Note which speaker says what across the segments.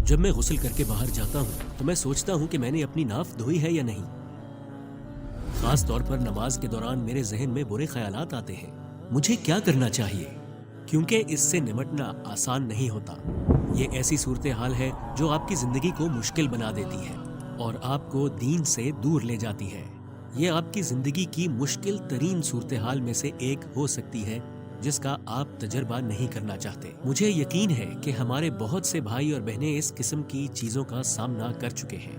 Speaker 1: جب میں غسل کر کے باہر جاتا ہوں تو میں سوچتا ہوں کہ میں نے اپنی ناف دھوئی ہے یا نہیں۔ خاص طور پر نماز کے دوران میرے ذہن میں برے خیالات آتے ہیں۔ مجھے کیا کرنا چاہیے؟ کیونکہ اس سے نمٹنا آسان نہیں ہوتا۔ یہ ایسی صورتحال ہے جو آپ کی زندگی کو مشکل بنا دیتی ہے اور آپ کو دین سے دور لے جاتی ہے۔ یہ آپ کی زندگی کی مشکل ترین صورتحال میں سے ایک ہو سکتی ہے جس کا آپ تجربہ نہیں کرنا چاہتے۔ مجھے یقین ہے کہ ہمارے بہت سے بھائی اور بہنیں اس قسم کی چیزوں کا سامنا کر چکے ہیں۔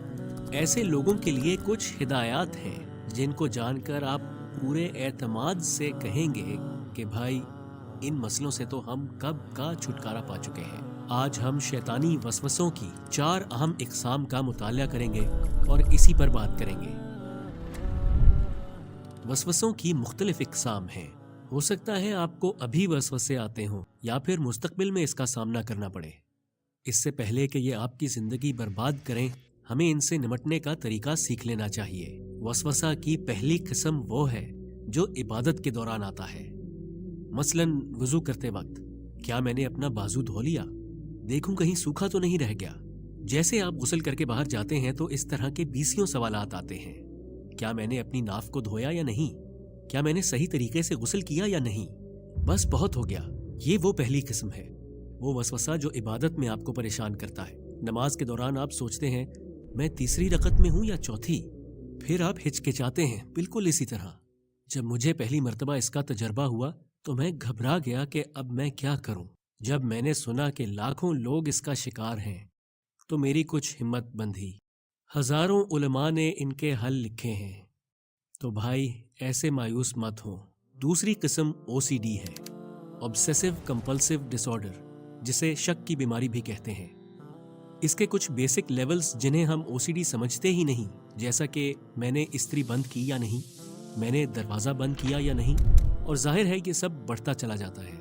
Speaker 1: ایسے لوگوں کے لیے کچھ ہدایات ہیں جن کو جان کر آپ پورے اعتماد سے کہیں گے کہ بھائی ان مسئلوں سے تو ہم کب کا چھٹکارا پا چکے ہیں۔ آج ہم شیطانی وسوسوں کی 4 اہم اقسام کا مطالعہ کریں گے اور اسی پر بات کریں گے۔ وسوسوں کی مختلف اقسام ہیں۔ ہو سکتا ہے آپ کو ابھی وسوسے آتے ہوں یا پھر مستقبل میں اس کا سامنا کرنا پڑے۔ اس سے پہلے کہ یہ آپ کی زندگی برباد کریں، ہمیں ان سے نمٹنے کا طریقہ سیکھ لینا چاہیے۔ وسوسہ کی پہلی قسم وہ ہے جو عبادت کے دوران آتا ہے۔ مثلاً وضو کرتے وقت، کیا میں نے اپنا بازو دھو لیا؟ دیکھوں کہیں سوکھا تو نہیں رہ گیا۔ جیسے آپ غسل کر کے باہر جاتے ہیں تو اس طرح کے 20 سوالات آتے ہیں۔ کیا میں نے اپنی ناف کو دھویا یا نہیں؟ کیا میں نے صحیح طریقے سے غسل کیا یا نہیں؟ بس بہت ہو گیا۔ یہ وہ پہلی قسم ہے، وہ وسوسہ جو عبادت میں آپ کو پریشان کرتا ہے۔ نماز کے دوران آپ سوچتے ہیں میں تیسری رکعت میں ہوں یا چوتھی، پھر آپ ہچکچاتے ہیں۔ بالکل اسی طرح جب مجھے پہلی مرتبہ اس کا تجربہ ہوا تو میں گھبرا گیا کہ اب میں کیا کروں۔ جب میں نے سنا کہ لاکھوں لوگ اس کا شکار ہیں تو میری کچھ ہمت بندھی۔ ہزاروں علماء نے ان کے حل لکھے ہیں، تو بھائی ایسے مایوس مت ہوں۔ دوسری قسم OCD ہے، آبسیسو کمپلسو ڈس آرڈر، جسے شک کی بیماری بھی کہتے ہیں۔ اس کے کچھ بیسک لیولز جنہیں ہم OCD سمجھتے ہی نہیں، جیسا کہ میں نے استری بند کی یا نہیں، میں نے دروازہ بند کیا یا نہیں، اور ظاہر ہے یہ سب بڑھتا چلا جاتا ہے۔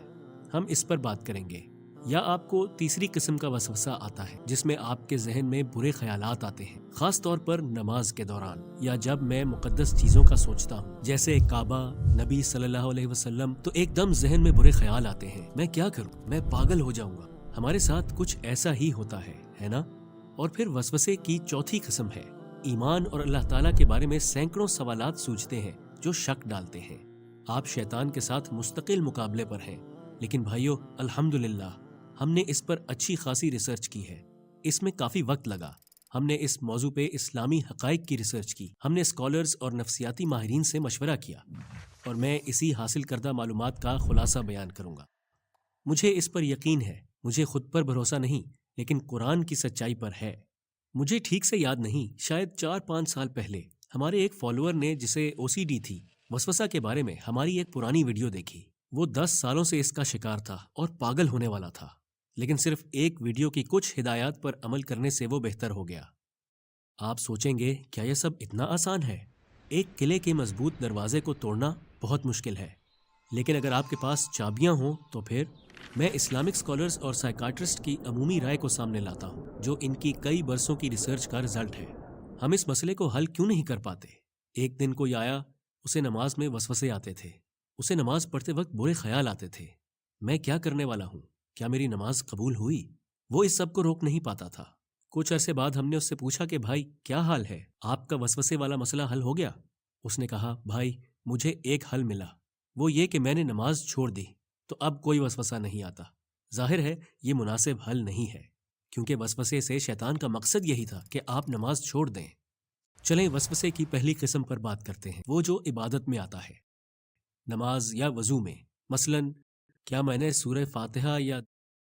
Speaker 1: ہم اس پر بات کریں گے۔ یا آپ کو تیسری قسم کا وسوسہ آتا ہے جس میں آپ کے ذہن میں برے خیالات آتے ہیں، خاص طور پر نماز کے دوران یا جب میں مقدس چیزوں کا سوچتا ہوں جیسے کعبہ، نبی صلی اللہ علیہ وسلم، تو ایک دم ذہن میں برے خیال آتے ہیں۔ میں کیا کروں؟ میں پاگل ہو جاؤں گا۔ ہمارے ساتھ کچھ ایسا ہی ہوتا ہے نا؟ اور پھر وسوسے کی چوتھی قسم ہے ایمان اور اللہ تعالیٰ کے بارے میں سینکڑوں سوالات سوچتے ہیں جو شک ڈالتے ہیں۔ آپ شیطان کے ساتھ مستقل مقابلے پر ہیں، لیکن بھائیو الحمدللہ ہم نے اس پر اچھی خاصی ریسرچ کی ہے۔ اس میں کافی وقت لگا۔ ہم نے اس موضوع پہ اسلامی حقائق کی ریسرچ کی، ہم نے اسکالرز اور نفسیاتی ماہرین سے مشورہ کیا، اور میں اسی حاصل کردہ معلومات کا خلاصہ بیان کروں گا۔ مجھے اس پر یقین ہے، مجھے خود پر بھروسہ نہیں، لیکن قرآن کی سچائی پر ہے۔ مجھے ٹھیک سے یاد نہیں، شاید 4-5 سال پہلے ہمارے ایک فالوور نے جسے OCD تھی، وسوسہ کے بارے میں ہماری ایک پرانی ویڈیو دیکھی۔ وہ 10 سالوں سے اس کا شکار تھا اور پاگل ہونے والا تھا، لیکن صرف ایک ویڈیو کی کچھ ہدایات پر عمل کرنے سے وہ بہتر ہو گیا۔ آپ سوچیں گے کیا یہ سب اتنا آسان ہے؟ ایک قلعے کے مضبوط دروازے کو توڑنا بہت مشکل ہے، لیکن اگر آپ کے پاس چابیاں ہوں تو پھر میں اسلامک اسکالرز اور سائیکاٹرسٹ کی عمومی رائے کو سامنے لاتا ہوں، جو ان کی کئی برسوں کی ریسرچ کا رزلٹ ہے۔ ہم اس مسئلے کو حل کیوں نہیں کر پاتے؟ ایک دن کوئی آیا، اسے نماز میں وسوسے آتے تھے، اسے نماز پڑھتے وقت برے خیال آتے تھے۔ میں کیا کرنے والا ہوں؟ کیا میری نماز قبول ہوئی؟ وہ اس سب کو روک نہیں پاتا تھا۔ کچھ عرصے بعد ہم نے اس سے پوچھا کہ بھائی کیا حال ہے؟ آپ کا وسوسے والا مسئلہ حل ہو گیا؟ اس نے کہا بھائی مجھے ایک حل ملا، وہ یہ کہ میں نے نماز چھوڑ دی، تو اب کوئی وسوسہ نہیں آتا۔ ظاہر ہے یہ مناسب حل نہیں ہے، کیونکہ وسوسے سے شیطان کا مقصد یہی تھا کہ آپ نماز چھوڑ دیں۔ چلیں وسوسے کی پہلی قسم پر بات کرتے ہیں، وہ جو عبادت میں آتا ہے، نماز یا وضو میں۔ مثلاً کیا میں نے سورہ فاتحہ یا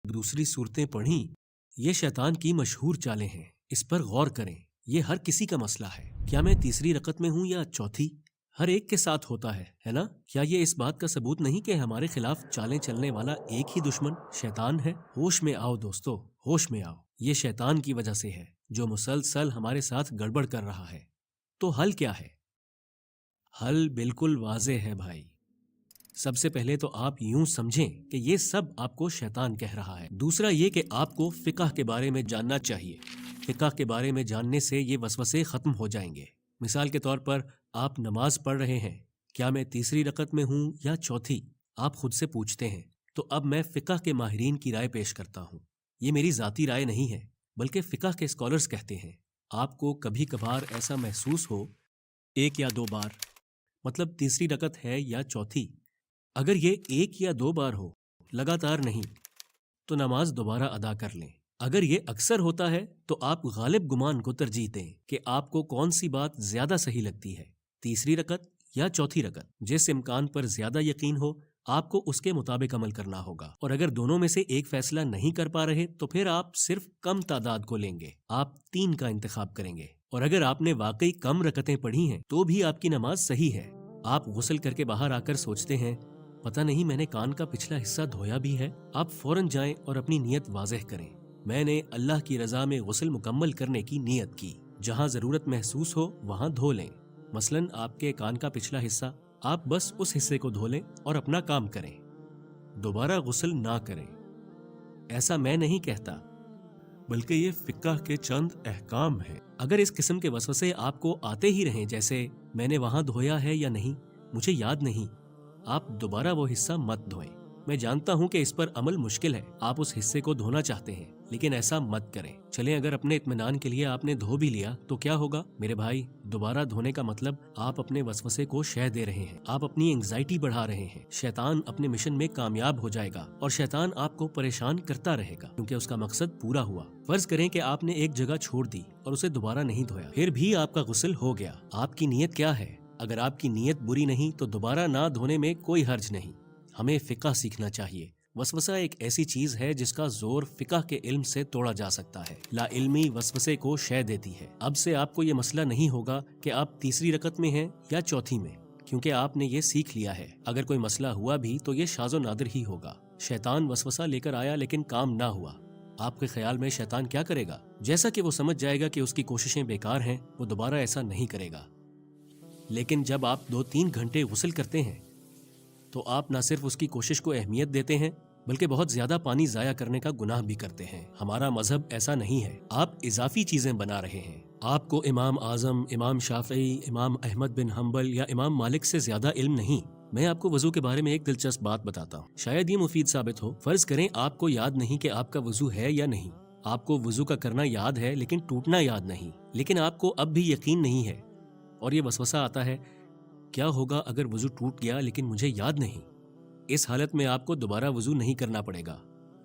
Speaker 1: دوسری صورتیں پڑھیں؟ یہ شیطان کی مشہور چالیں ہیں، اس پر غور کریں۔ یہ ہر کسی کا مسئلہ ہے۔ کیا میں تیسری رکعت میں ہوں یا چوتھی؟ ہر ایک کے ساتھ ہوتا ہے نا؟ کیا یہ اس بات کا ثبوت نہیں کہ ہمارے خلاف چالیں چلنے والا ایک ہی دشمن شیطان ہے؟ ہوش میں آؤ دوستو، ہوش میں آؤ۔ یہ شیطان کی وجہ سے ہے جو مسلسل ہمارے ساتھ گڑبڑ کر رہا ہے۔ تو حل کیا ہے؟ حل بالکل واضح ہے بھائی۔ سب سے پہلے تو آپ یوں سمجھیں کہ یہ سب آپ کو شیطان کہہ رہا ہے۔ دوسرا یہ کہ آپ کو فقہ کے بارے میں جاننا چاہیے۔ فقہ کے بارے میں جاننے سے یہ وسوسے ختم ہو جائیں گے۔ مثال کے طور پر آپ نماز پڑھ رہے ہیں، کیا میں تیسری رکعت میں ہوں یا چوتھی؟ آپ خود سے پوچھتے ہیں۔ تو اب میں فقہ کے ماہرین کی رائے پیش کرتا ہوں۔ یہ میری ذاتی رائے نہیں ہے، بلکہ فقہ کے اسکالرز کہتے ہیں آپ کو کبھی کبھار ایسا محسوس ہو 1 یا 2 بار، مطلب تیسری رکعت ہے یا چوتھی، اگر یہ 1 یا 2 بار ہو لگاتار نہیں تو نماز دوبارہ ادا کر لیں۔ اگر یہ اکثر ہوتا ہے تو آپ غالب گمان کو ترجیح دیں کہ آپ کو کون سی بات زیادہ صحیح لگتی ہے، تیسری رکعت یا چوتھی رکعت۔ جس امکان پر زیادہ یقین ہو آپ کو اس کے مطابق عمل کرنا ہوگا، اور اگر دونوں میں سے ایک فیصلہ نہیں کر پا رہے تو پھر آپ صرف کم تعداد کو لیں گے، آپ 3 کا انتخاب کریں گے۔ اور اگر آپ نے واقعی کم رکعتیں پڑھی ہیں تو بھی آپ کی نماز صحیح ہے۔ آپ غسل کر کے باہر آ کر سوچتے ہیں پتہ نہیں میں نے کان کا پچھلا حصہ دھویا بھی ہے، آپ فوراً جائیں اور اپنی نیت واضح کریں۔ میں نے اللہ کی رضا میں غسل مکمل کرنے کی نیت کی، جہاں ضرورت محسوس ہو وہاں دھو لیں۔ مثلاً آپ کے کان کا پچھلا حصہ، آپ بس اس حصے کو دھو لیں اور اپنا کام کریں، دوبارہ غسل نہ کریں۔ ایسا میں نہیں کہتا، بلکہ یہ فقہ کے چند احکام ہیں۔ اگر اس قسم کے وسوسے آپ کو آتے ہی رہیں، جیسے میں نے وہاں دھویا ہے یا نہیں مجھے یاد نہیں، آپ دوبارہ وہ حصہ مت دھوئیں۔ میں جانتا ہوں کہ اس پر عمل مشکل ہے، آپ اس حصے کو دھونا چاہتے ہیں، لیکن ایسا مت کریں۔ چلیں اگر اپنے اطمینان کے لیے آپ نے دھو بھی لیا تو کیا ہوگا میرے بھائی؟ دوبارہ دھونے کا مطلب آپ اپنے وسوسے کو شہ دے رہے ہیں، آپ اپنی انگزائٹی بڑھا رہے ہیں۔ شیطان اپنے مشن میں کامیاب ہو جائے گا اور شیطان آپ کو پریشان کرتا رہے گا کیونکہ اس کا مقصد پورا ہوا۔ فرض کریں کہ آپ نے ایک جگہ چھوڑ دی اور اسے دوبارہ نہیں دھویا، پھر بھی آپ کا غسل ہو گیا۔ آپ کی نیت کیا ہے؟ اگر آپ کی نیت بری نہیں تو دوبارہ نہ دھونے میں کوئی حرج نہیں۔ ہمیں فقہ سیکھنا چاہیے۔ وسوسہ ایک ایسی چیز ہے جس کا زور فقہ کے علم سے توڑا جا سکتا ہے۔ لا علمی وسوسے کو شے دیتی ہے۔ اب سے آپ کو یہ مسئلہ نہیں ہوگا کہ آپ تیسری رکعت میں ہیں یا چوتھی میں، کیونکہ آپ نے یہ سیکھ لیا ہے۔ اگر کوئی مسئلہ ہوا بھی تو یہ شاذ و نادر ہی ہوگا۔ شیطان وسوسہ لے کر آیا لیکن کام نہ ہوا، آپ کے خیال میں شیطان کیا کرے گا؟ جیسا کہ وہ سمجھ جائے گا کہ اس کی کوششیں بیکار ہیں، وہ دوبارہ ایسا نہیں کرے گا۔ لیکن جب آپ 2-3 گھنٹے غسل کرتے ہیں تو آپ نہ صرف اس کی کوشش کو اہمیت دیتے ہیں بلکہ بہت زیادہ پانی ضائع کرنے کا گناہ بھی کرتے ہیں۔ ہمارا مذہب ایسا نہیں ہے، آپ اضافی چیزیں بنا رہے ہیں۔ آپ کو امام اعظم، امام شافعی، امام احمد بن حنبل یا امام مالک سے زیادہ علم نہیں۔ میں آپ کو وضو کے بارے میں ایک دلچسپ بات بتاتا ہوں، شاید یہ مفید ثابت ہو۔ فرض کریں آپ کو یاد نہیں کہ آپ کا وضو ہے یا نہیں، آپ کو وضو کا کرنا یاد ہے لیکن ٹوٹنا یاد نہیں، لیکن آپ کو اب بھی یقین نہیں ہے اور یہ وسوسہ آتا ہے کیا ہوگا اگر وضو ٹوٹ گیا لیکن مجھے یاد نہیں؟ اس حالت میں آپ کو دوبارہ وضو نہیں کرنا پڑے گا۔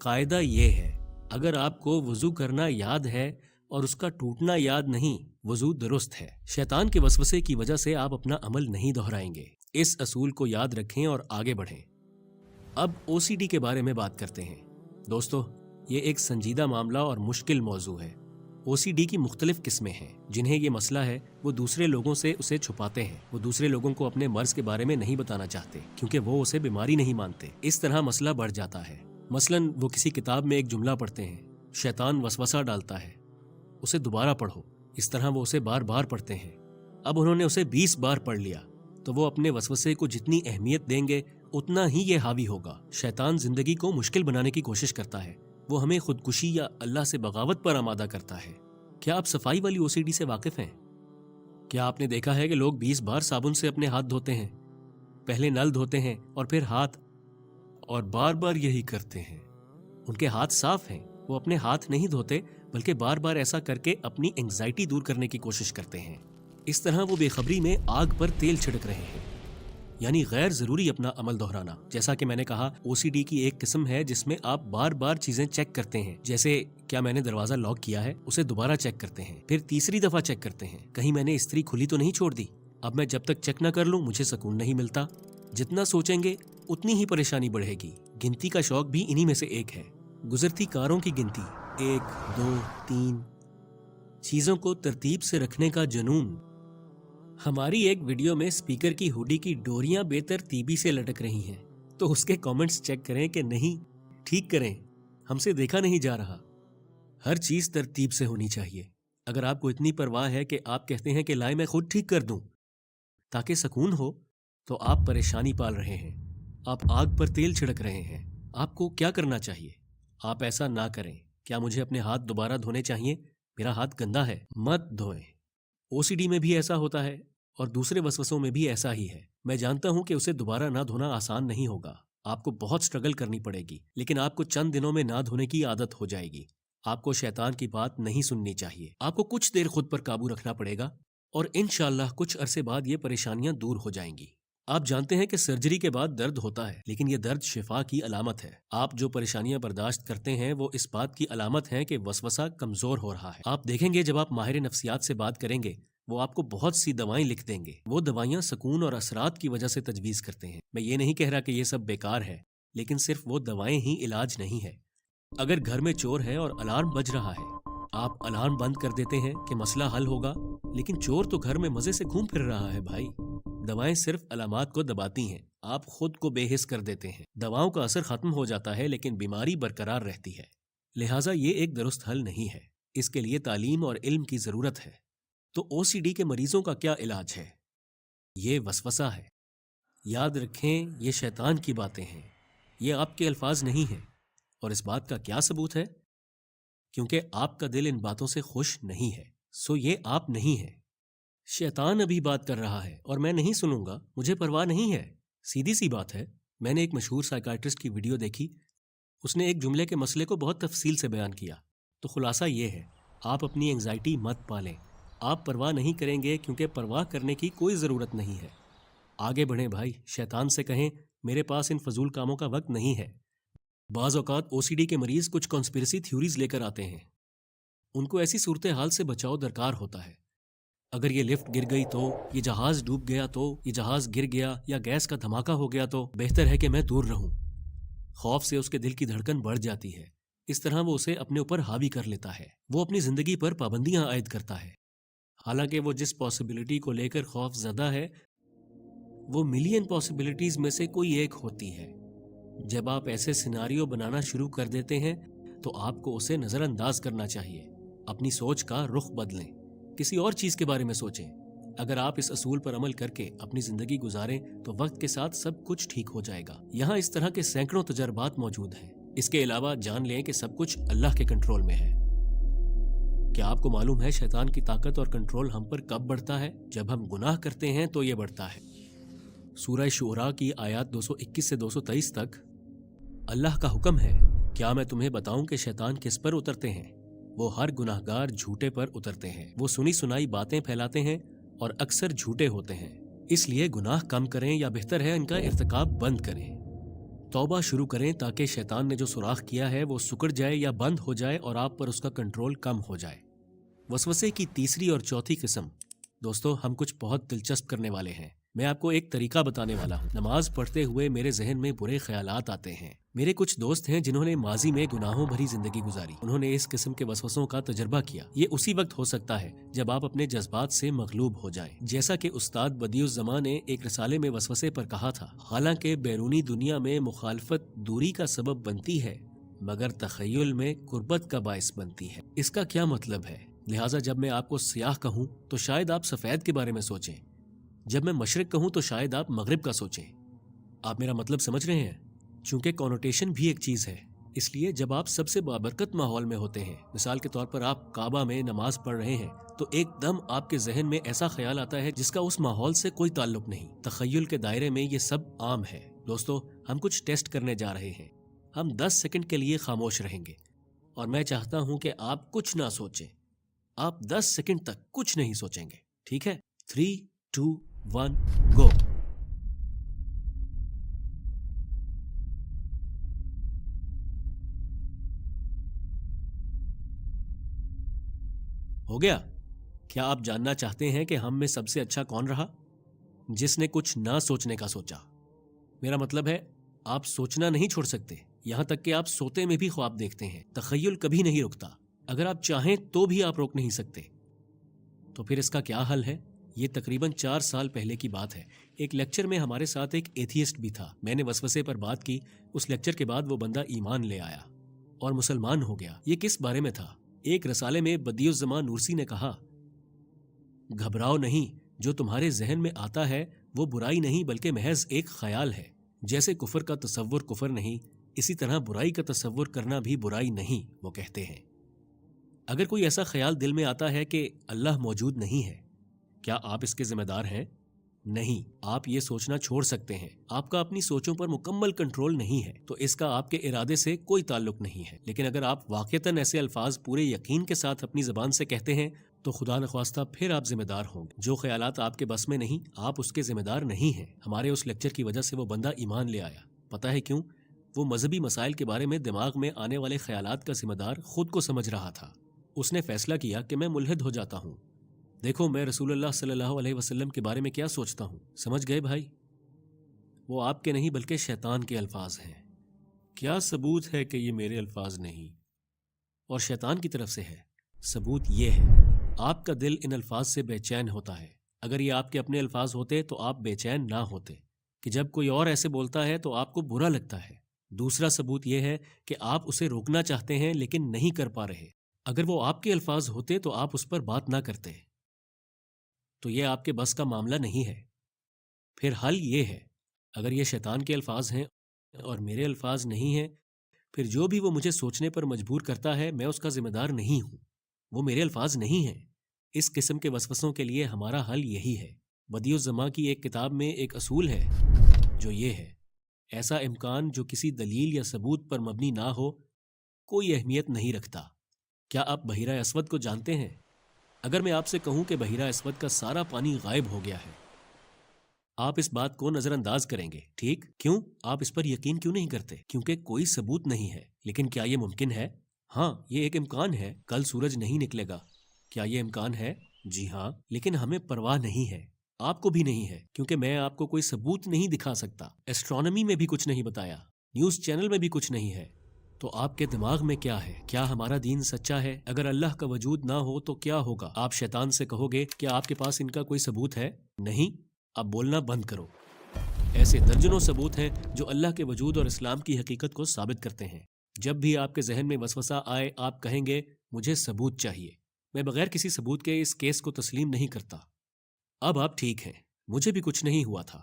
Speaker 1: قاعدہ یہ ہے، اگر آپ کو وضو کرنا یاد ہے اور اس کا ٹوٹنا یاد نہیں، وضو درست ہے۔ شیطان کے وسوسے کی وجہ سے آپ اپنا عمل نہیں دہرائیں گے۔ اس اصول کو یاد رکھیں اور آگے بڑھیں۔ اب OCD کے بارے میں بات کرتے ہیں۔ دوستو، یہ ایک سنجیدہ معاملہ اور مشکل موضوع ہے۔ OCD کی مختلف قسمیں ہیں۔ جنہیں یہ مسئلہ ہے وہ دوسرے لوگوں سے اسے چھپاتے ہیں، وہ دوسرے لوگوں کو اپنے مرض کے بارے میں نہیں بتانا چاہتے کیونکہ وہ اسے بیماری نہیں مانتے۔ اس طرح مسئلہ بڑھ جاتا ہے۔ مثلاً وہ کسی کتاب میں ایک جملہ پڑھتے ہیں، شیطان وسوسہ ڈالتا ہے اسے دوبارہ پڑھو، اس طرح وہ اسے بار بار پڑھتے ہیں۔ اب انہوں نے اسے 20 بار پڑھ لیا تو وہ اپنے وسوسے کو جتنی اہمیت دیں گے اتنا ہی یہ حاوی ہوگا۔ شیطان زندگی کو مشکل بنانے کی کوشش کرتا ہے، وہ ہمیں خودکشی یا اللہ سے بغاوت پر آمادہ کرتا ہے۔ کیا آپ صفائی والی OCD سے واقف ہیں؟ کیا آپ نے دیکھا ہے کہ لوگ 20 بار صابن سے اپنے ہاتھ دھوتے ہیں؟ پہلے نل دھوتے ہیں اور پھر ہاتھ، اور بار بار یہی کرتے ہیں۔ ان کے ہاتھ صاف ہیں، وہ اپنے ہاتھ نہیں دھوتے بلکہ بار بار ایسا کر کے اپنی انگزائٹی دور کرنے کی کوشش کرتے ہیں۔ اس طرح وہ بے خبری میں آگ پر تیل چھڑک رہے ہیں، یعنی غیر ضروری اپنا عمل دہرانا۔ جیسا کہ میں نے کہا، OCD کی ایک قسم ہے جس میں آپ بار بار چیزیں چیک کرتے ہیں، جیسے کیا میں نے دروازہ لاک کیا ہے، اسے دوبارہ چیک کرتے ہیں، پھر تیسری دفعہ چیک کرتے ہیں کہیں میں نے استری کھلی تو نہیں چھوڑ دی۔ اب میں جب تک چیک نہ کر لوں مجھے سکون نہیں ملتا۔ جتنا سوچیں گے اتنی ہی پریشانی بڑھے گی۔ گنتی کا شوق بھی انہی میں سے ایک ہے، گزرتی کاروں کی گنتی، 1 2 3، چیزوں کو ترتیب سے رکھنے کا جنون۔ ہماری ایک ویڈیو میں اسپیکر کی ہوڈی کی ڈوریاں بے ترتیبی سے لٹک رہی ہیں تو اس کے کامنٹس چیک کریں کہ نہیں، ٹھیک کریں، ہم سے دیکھا نہیں جا رہا۔ ہر چیز ترتیب سے ہونی چاہیے۔ اگر آپ کو اتنی پرواہ ہے کہ آپ کہتے ہیں کہ لائے میں خود ٹھیک کر دوں تاکہ سکون ہو، تو آپ پریشانی پال رہے ہیں، آپ آگ پر تیل چھڑک رہے ہیں۔ آپ کو کیا کرنا چاہیے؟ آپ ایسا نہ کریں۔ کیا مجھے اپنے ہاتھ دوبارہ دھونے چاہیے؟ میرا ہاتھ گندا ہے، مت دھوئیں۔ OCD میں بھی ایسا ہوتا ہے اور دوسرے وسوسوں میں بھی ایسا ہی ہے۔ میں جانتا ہوں کہ اسے دوبارہ نہ دھونا آسان نہیں ہوگا، آپ کو بہت سٹرگل کرنی پڑے گی، لیکن آپ کو چند دنوں میں نہ دھونے کی عادت ہو جائے گی۔ آپ کو شیطان کی بات نہیں سننی چاہیے. آپ کو کچھ دیر خود پر قابو رکھنا پڑے گا اور انشاءاللہ کچھ عرصے بعد یہ پریشانیاں دور ہو جائیں گی. آپ جانتے ہیں کہ سرجری کے بعد درد ہوتا ہے، لیکن یہ درد شفا کی علامت ہے. آپ جو پریشانیاں برداشت کرتے ہیں وہ اس بات کی علامت ہے کہ وسوسہ کمزور ہو رہا ہے. آپ دیکھیں گے جب آپ ماہر نفسیات سے بات کریں گے وہ آپ کو بہت سی دوائیں لکھ دیں گے. وہ دوائیاں سکون اور اثرات کی وجہ سے تجویز کرتے ہیں. میں یہ نہیں کہہ رہا کہ یہ سب بیکار ہے، لیکن صرف وہ دوائیں ہی علاج نہیں ہے. اگر گھر میں چور ہے اور الارم بج رہا ہے، آپ الارم بند کر دیتے ہیں کہ مسئلہ حل ہوگا، لیکن چور تو گھر میں مزے سے گھوم پھر رہا ہے بھائی. دوائیں صرف علامات کو دباتی ہیں، آپ خود کو بے حس کر دیتے ہیں. دواؤں کا اثر ختم ہو جاتا ہے لیکن بیماری برقرار رہتی ہے. لہٰذا یہ ایک درست حل نہیں ہے. اس کے لیے تعلیم اور علم کی ضرورت ہے. تو او سی ڈی کے مریضوں کا کیا علاج ہے؟ یہ وسوسہ ہے. یاد رکھیں یہ شیطان کی باتیں ہیں، یہ آپ کے الفاظ نہیں ہیں. اور اس بات کا کیا ثبوت ہے؟ کیونکہ آپ کا دل ان باتوں سے خوش نہیں ہے، سو یہ آپ نہیں ہیں. شیطان ابھی بات کر رہا ہے اور میں نہیں سنوں گا، مجھے پرواہ نہیں ہے. سیدھی سی بات ہے. میں نے ایک مشہور سائیکائٹرسٹ کی ویڈیو دیکھی، اس نے ایک جملے کے مسئلے کو بہت تفصیل سے بیان کیا. تو خلاصہ یہ ہے، آپ اپنی انگزائٹی مت پالیں. آپ پرواہ نہیں کریں گے کیونکہ پرواہ کرنے کی کوئی ضرورت نہیں ہے. آگے بڑھیں بھائی. شیطان سے کہیں میرے پاس ان فضول کاموں کا وقت نہیں ہے. بعض اوقات او سی ڈی کے مریض کچھ کانسپریسی تھیوریز لے کر آتے ہیں. ان کو ایسی صورتحال سے بچاؤ درکار ہوتا ہے. اگر یہ لفٹ گر گئی تو، یہ جہاز ڈوب گیا تو، یہ جہاز گر گیا یا گیس کا دھماکہ ہو گیا تو بہتر ہے کہ میں دور رہوں. خوف سے اس کے دل کی دھڑکن بڑھ جاتی ہے. اس طرح وہ اسے اپنے اوپر حاوی کر لیتا ہے. وہ اپنی زندگی پر پابندیاں عائد کرتا ہے. حالانکہ وہ جس پاسبلٹی کو لے کر خوف زدہ ہے وہ ملین پاسبلٹیز میں سے کوئی ایک ہوتی ہے. جب آپ ایسے سیناریو بنانا شروع کر دیتے ہیں تو آپ کو اسے نظر انداز کرنا چاہیے. اپنی سوچ کا رخ بدلیں، کسی اور چیز کے بارے میں سوچیں. اگر آپ اس اصول پر عمل کر کے اپنی زندگی گزاریں تو وقت کے ساتھ سب کچھ ٹھیک ہو جائے گا. یہاں اس طرح کے سینکڑوں تجربات موجود ہیں. اس کے علاوہ جان لیں کہ سب کچھ اللہ کے کنٹرول میں ہے. کیا آپ کو معلوم ہے شیطان کی طاقت اور کنٹرول ہم پر کب بڑھتا ہے؟ جب ہم گناہ کرتے ہیں تو یہ بڑھتا ہے. سورہ شعراء کی آیات 221 سے 223 تک اللہ کا حکم ہے، کیا میں تمہیں بتاؤں کہ شیطان کس پر اترتے ہیں؟ وہ ہر گناہگار جھوٹے پر اترتے ہیں. وہ سنی سنائی باتیں پھیلاتے ہیں اور اکثر جھوٹے ہوتے ہیں. اس لیے گناہ کم کریں یا بہتر ہے ان کا ارتکاب بند کریں. توبہ شروع کریں تاکہ شیطان نے جو سوراخ کیا ہے وہ سکڑ جائے یا بند ہو جائے اور آپ پر اس کا کنٹرول کم ہو جائے. وسوسے کی تیسری اور چوتھی قسم. دوستو ہم کچھ بہت دلچسپ کرنے والے ہیں. میں آپ کو ایک طریقہ بتانے والا ہوں. نماز پڑھتے ہوئے میرے ذہن میں برے خیالات آتے ہیں. میرے کچھ دوست ہیں جنہوں نے ماضی میں گناہوں بھری زندگی گزاری. انہوں نے اس قسم کے وسوسوں کا تجربہ کیا. یہ اسی وقت ہو سکتا ہے جب آپ اپنے جذبات سے مغلوب ہو جائیں. جیسا کہ استاد بدیع الزماں نے ایک رسالے میں وسوسے پر کہا تھا، حالانکہ بیرونی دنیا میں مخالفت دوری کا سبب بنتی ہے مگر تخیل میں قربت کا باعث بنتی ہے. اس کا کیا مطلب ہے؟ لہٰذا جب میں آپ کو سیاہ کہوں تو شاید آپ سفید کے بارے میں سوچیں. جب میں مشرق کہوں تو شاید آپ مغرب کا سوچیں. آپ میرا مطلب سمجھ رہے ہیں؟ چونکہ کونوٹیشن بھی ایک چیز ہے، اس لیے جب آپ سب سے بابرکت ماحول میں ہوتے ہیں، مثال کے طور پر آپ کعبہ میں نماز پڑھ رہے ہیں، تو ایک دم آپ کے ذہن میں ایسا خیال آتا ہے جس کا اس ماحول سے کوئی تعلق نہیں. تخیل کے دائرے میں یہ سب عام ہے. دوستو ہم کچھ ٹیسٹ کرنے جا رہے ہیں. ہم 10 سیکنڈ کے لیے خاموش رہیں گے اور میں چاہتا ہوں کہ آپ کچھ نہ سوچیں. آپ 10 سیکنڈ تک کچھ نہیں سوچیں گے، ٹھیک ہے؟ 3 2 1 گو. ہو گیا؟ کیا آپ جاننا چاہتے ہیں کہ ہم میں سب سے اچھا کون رہا؟ جس نے کچھ نہ سوچنے کا سوچا. میرا مطلب ہے آپ سوچنا نہیں چھوڑ سکتے، یہاں تک کہ آپ سوتے میں بھی خواب دیکھتے ہیں. تخیل کبھی نہیں رکتا. اگر آپ چاہیں تو بھی آپ روک نہیں سکتے. تو پھر اس کا کیا حل ہے؟ یہ تقریباً 4 سال پہلے کی بات ہے. ایک لیکچر میں ہمارے ساتھ ایک ایتھیسٹ بھی تھا. میں نے وسوسے پر بات کی. اس لیکچر کے بعد وہ بندہ ایمان لے آیا اور مسلمان ہو گیا. یہ کس بارے میں تھا؟ ایک رسالے میں بدیع الزماں نورسی نے کہا، گھبراؤ نہیں، جو تمہارے ذہن میں آتا ہے وہ برائی نہیں بلکہ محض ایک خیال ہے. جیسے کفر کا تصور کفر نہیں، اسی طرح برائی کا تصور کرنا بھی برائی نہیں. وہ کہتے ہیں اگر کوئی ایسا خیال دل میں آتا ہے کہ اللہ موجود نہیں ہے، کیا آپ اس کے ذمہ دار ہیں؟ نہیں، آپ یہ سوچنا چھوڑ سکتے ہیں۔ آپ کا اپنی سوچوں پر مکمل کنٹرول نہیں ہے تو اس کا آپ کے ارادے سے کوئی تعلق نہیں ہے، لیکن اگر آپ واقعتاً ایسے الفاظ پورے یقین کے ساتھ اپنی زبان سے کہتے ہیں تو خدا نخواستہ پھر آپ ذمہ دار ہوں گے۔ جو خیالات آپ کے بس میں نہیں، آپ اس کے ذمہ دار نہیں ہیں۔ ہمارے اس لیکچر کی وجہ سے وہ بندہ ایمان لے آیا، پتہ ہے کیوں؟ وہ مذہبی مسائل کے بارے میں دماغ میں آنے والے خیالات کا ذمہ دار خود کو سمجھ رہا تھا۔ اس نے فیصلہ کیا کہ میں ملحد ہو جاتا ہوں۔ دیکھو میں رسول اللہ صلی اللہ علیہ وسلم کے بارے میں کیا سوچتا ہوں، سمجھ گئے بھائی؟ وہ آپ کے نہیں بلکہ شیطان کے الفاظ ہیں۔ کیا ثبوت ہے کہ یہ میرے الفاظ نہیں اور شیطان کی طرف سے ہے؟ ثبوت یہ ہے، آپ کا دل ان الفاظ سے بے چین ہوتا ہے۔ اگر یہ آپ کے اپنے الفاظ ہوتے تو آپ بے چین نہ ہوتے، کہ جب کوئی اور ایسے بولتا ہے تو آپ کو برا لگتا ہے۔ دوسرا ثبوت یہ ہے کہ آپ اسے روکنا چاہتے ہیں لیکن نہیں کر پا رہے۔ اگر وہ آپ کے الفاظ ہوتے تو آپ اس پر بات نہ کرتے، تو یہ آپ کے بس کا معاملہ نہیں ہے۔ پھر حل یہ ہے، اگر یہ شیطان کے الفاظ ہیں اور میرے الفاظ نہیں ہیں، پھر جو بھی وہ مجھے سوچنے پر مجبور کرتا ہے میں اس کا ذمہ دار نہیں ہوں، وہ میرے الفاظ نہیں ہیں۔ اس قسم کے وسوسوں کے لیے ہمارا حل یہی ہے۔ بدیع الزماں کی ایک کتاب میں ایک اصول ہے جو یہ ہے، ایسا امکان جو کسی دلیل یا ثبوت پر مبنی نہ ہو کوئی اہمیت نہیں رکھتا۔ کیا آپ بحیرہ اسود کو جانتے ہیں؟ اگر میں آپ سے کہوں کہ بحیرہ اسود کا سارا پانی غائب ہو گیا ہے، آپ اس بات کو نظر انداز کریں گے، ٹھیک؟ کیوں؟ آپ اس پر یقین کیوں نہیں کرتے؟ کیونکہ کوئی ثبوت نہیں ہے۔ لیکن کیا یہ ممکن ہے؟ ہاں، یہ ایک امکان ہے، کل سورج نہیں نکلے گا۔ کیا یہ امکان ہے؟ جی ہاں، لیکن ہمیں پرواہ نہیں ہے، آپ کو بھی نہیں ہے، کیونکہ میں آپ کو کوئی ثبوت نہیں دکھا سکتا۔ ایسٹرونومی میں بھی کچھ نہیں بتایا، نیوز چینل میں بھی کچھ نہیں ہے۔ تو آپ کے دماغ میں کیا ہے؟ کیا ہمارا دین سچا ہے؟ اگر اللہ کا وجود نہ ہو تو کیا ہوگا؟ آپ شیطان سے کہو گے کہ آپ کے پاس ان کا کوئی ثبوت ہے؟ نہیں، اب بولنا بند کرو۔ ایسے درجنوں ثبوت ہیں جو اللہ کے وجود اور اسلام کی حقیقت کو ثابت کرتے ہیں۔ جب بھی آپ کے ذہن میں وسوسہ آئے آپ کہیں گے مجھے ثبوت چاہیے، میں بغیر کسی ثبوت کے اس کیس کو تسلیم نہیں کرتا۔ اب آپ ٹھیک ہیں، مجھے بھی کچھ نہیں ہوا تھا۔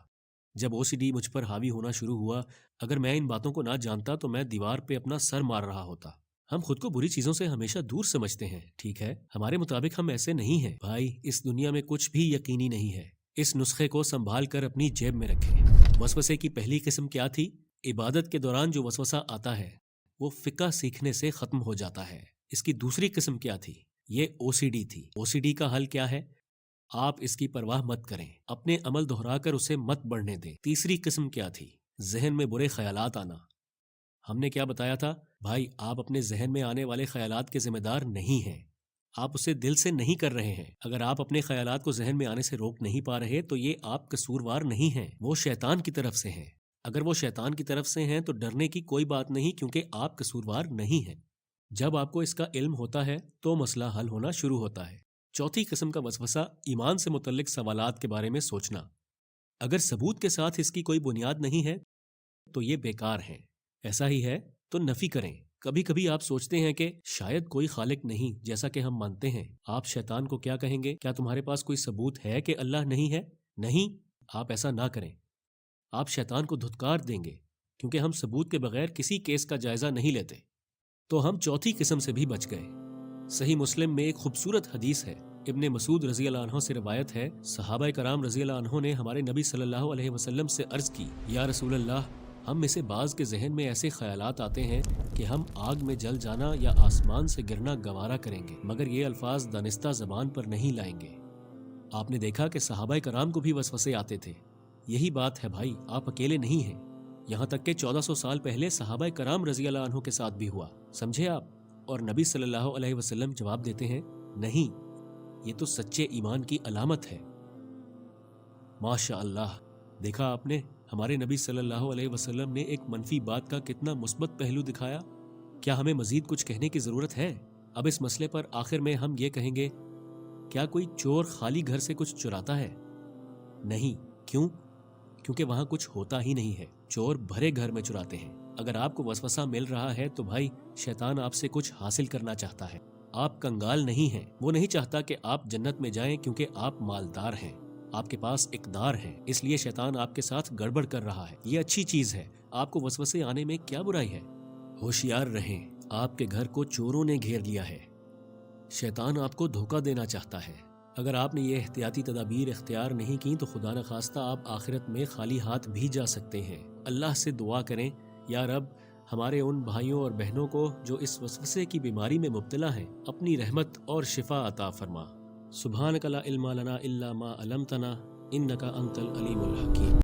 Speaker 1: جب OCD مجھ پر حاوی ہونا شروع ہوا، اگر میں ان باتوں کو نہ جانتا تو میں دیوار پہ اپنا سر مار رہا ہوتا۔ ہم خود کو بری چیزوں سے ہمیشہ دور سمجھتے ہیں، ٹھیک ہے؟ ہمارے مطابق ہم ایسے نہیں ہیں۔ بھائی، اس دنیا میں کچھ بھی یقینی نہیں ہے۔ اس نسخے کو سنبھال کر اپنی جیب میں رکھیں۔ وسوسے کی پہلی قسم کیا تھی؟ عبادت کے دوران جو وسوسہ آتا ہے وہ فقہ سیکھنے سے ختم ہو جاتا ہے۔ اس کی دوسری قسم کیا تھی؟ یہ OCD تھی۔ OCD کا حل کیا ہے؟ آپ اس کی پرواہ مت کریں، اپنے عمل دہرا کر اسے مت بڑھنے دیں۔ تیسری قسم کیا تھی؟ ذہن میں برے خیالات آنا۔ ہم نے کیا بتایا تھا؟ بھائی، آپ اپنے ذہن میں آنے والے خیالات کے ذمہ دار نہیں ہیں، آپ اسے دل سے نہیں کر رہے ہیں۔ اگر آپ اپنے خیالات کو ذہن میں آنے سے روک نہیں پا رہے تو یہ آپ قصوروار نہیں ہیں، وہ شیطان کی طرف سے ہیں۔ اگر وہ شیطان کی طرف سے ہیں تو ڈرنے کی کوئی بات نہیں، کیونکہ آپ قصوروار نہیں ہیں۔ جب آپ کو اس کا علم ہوتا ہے تو مسئلہ حل ہونا شروع ہوتا ہے۔ چوتھی قسم کا وسوسہ ایمان سے متعلق سوالات کے بارے میں سوچنا۔ اگر ثبوت کے ساتھ اس کی کوئی بنیاد نہیں ہے تو یہ بیکار ہے۔ ایسا ہی ہے تو نفی کریں۔ کبھی کبھی آپ سوچتے ہیں کہ شاید کوئی خالق نہیں جیسا کہ ہم مانتے ہیں۔ آپ شیطان کو کیا کہیں گے؟ کیا تمہارے پاس کوئی ثبوت ہے کہ اللہ نہیں ہے؟ نہیں، آپ ایسا نہ کریں۔ آپ شیطان کو دھتکار دیں گے، کیونکہ ہم ثبوت کے بغیر کسی کیس کا جائزہ نہیں لیتے۔ تو ہم چوتھی قسم سے بھی بچ گئے۔ صحیح مسلم میں ایک خوبصورت حدیث ہے، ابن مسعود رضی اللہ عنہ سے روایت ہے، صحابہ کرام رضی اللہ عنہ نے ہمارے نبی صلی اللہ علیہ وسلم سے عرض کی، یا رسول اللہ، ہم میں سے بعض کے ذہن میں ایسے خیالات آتے ہیں کہ ہم آگ میں جل جانا یا آسمان سے گرنا گوارا کریں گے، مگر یہ الفاظ دانستہ زبان پر نہیں لائیں گے۔ آپ نے دیکھا کہ صحابہ کرام کو بھی وسوسے آتے تھے۔ یہی بات ہے بھائی، آپ اکیلے نہیں ہیں، یہاں تک کہ 1400 سال پہلے صحابہ کرام رضی اللہ عنہ کے ساتھ بھی ہوا، سمجھے آپ؟ اور نبی صلی اللہ علیہ وسلم جواب دیتے ہیں، نہیں، یہ تو سچے ایمان کی علامت ہے۔ ماشاء اللہ، دیکھا آپ نے، ہمارے نبی صلی اللہ علیہ وسلم نے ایک منفی بات کا کتنا مثبت پہلو دکھایا۔ کیا ہمیں مزید کچھ کہنے کی ضرورت ہے؟ اب اس مسئلے پر آخر میں ہم یہ کہیں گے، کیا کوئی چور خالی گھر سے کچھ چراتا ہے؟ نہیں۔ کیوں؟ کیونکہ وہاں کچھ ہوتا ہی نہیں ہے۔ چور بھرے گھر میں چراتے ہیں۔ اگر آپ کو وسوسہ مل رہا ہے تو بھائی، شیطان آپ سے کچھ حاصل کرنا چاہتا ہے۔ آپ کنگال نہیں ہیں، وہ نہیں چاہتا کہ آپ جنت میں جائیں، کیونکہ آپ مالدار ہیں، آپ کے پاس اقدار ہے، اس لیے شیطان آپ کے ساتھ گڑبڑ کر رہا ہے۔ یہ اچھی چیز ہے، آپ کو وسوسے آنے میں کیا برائی ہے؟ ہوشیار رہیں، آپ کے گھر کو چوروں نے گھیر لیا ہے۔ شیطان آپ کو دھوکہ دینا چاہتا ہے۔ اگر آپ نے یہ احتیاطی تدابیر اختیار نہیں کی تو خدا نخواستہ آپ آخرت میں خالی ہاتھ بھی جا سکتے ہیں۔ اللہ سے دعا کریں، یا رب ہمارے ان بھائیوں اور بہنوں کو جو اس وسوسے کی بیماری میں مبتلا ہیں اپنی رحمت اور شفا عطا فرما۔ سبحانک لا علم لنا الا ما علمتنا انک انت العلیم الحکیم۔